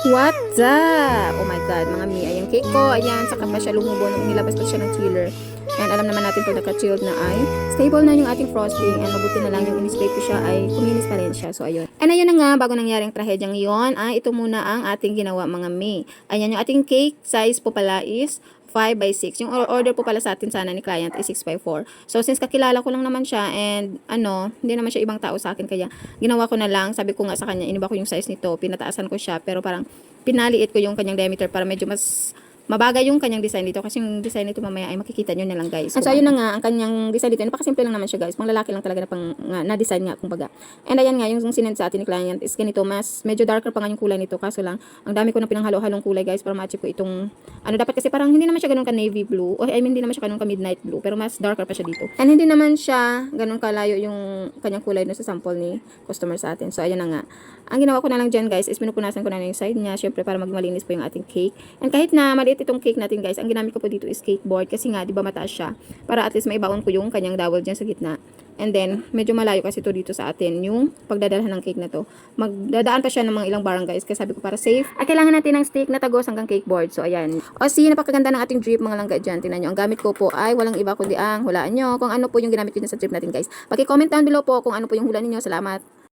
What's up? Oh my God, mga mi, ayan cake ko, ayan, saka pa siya lumubo nung nilabas pa siya ng chiller. And alam naman natin pag naka-chilled na ay stable na yung ating frosting and mabuti na lang yung in-spray ko siya ay kuminis pa rin siya. So ayun. And ayun na nga, bago nangyaring trahedyang yon, ay ito muna ang ating ginawa mga mi. Ayan yung ating cake size po pala is 5 by 6. Yung order po pala sa atin sana ni client is 6 by 4. So since kakilala ko lang naman siya and hindi naman siya ibang tao sa akin kaya ginawa ko na lang, sabi ko nga sa kanya, iniba ko yung size nito, pinataasan ko siya pero parang pinaliit ko yung kanyang diameter para medyo mas mabagay yung kanyang design dito kasi yung design nito mamaya ay makikita nyo na lang guys. And so ayun na nga, ang kanyang design dito, napakasimple lang naman siya guys, pang lalaki lang talaga na pang na design nga kumbaga. And ayan nga, yung sinend sa atin ni client is ganito, mas medyo darker pa nga yung kulay nito, kaso lang ang dami ko na pinanghalo-halong kulay guys para ma-achieve ko itong dapat kasi parang hindi naman siya ganun ka navy blue o I mean hindi naman siya ganun ka midnight blue pero mas darker pa siya dito. And hindi naman siya ganun kalayo yung kanyang kulay no sa sample ni customer sa atin. So ayun na nga. Ang ginawa ko na lang dyan guys is pinupunasan ko na yung side niya, syempre para magmalinis po yung ating cake. And kahit na maliit itong cake natin guys, ang ginamit ko po dito is cake board kasi nga di ba mataas siya para at least maibaon ko yung kanyang dowel dyan sa gitna. And then, medyo malayo kasi to dito sa atin yung pagdadalhan ng cake na to. Magdadaan pa siya ng mga ilang barangays kasi sabi ko para safe. Ay, kailangan natin ng stick na tagos hanggang cake board. So, ayan. O, see, napakaganda ng ating drip mga langga dyan. Tingnan nyo, ang gamit ko po ay walang iba kundi ang hulaan nyo. Kung ano po yung ginamit ko sa drip natin guys. Paki-comment down below po kung ano po yung hula ninyo. Salamat.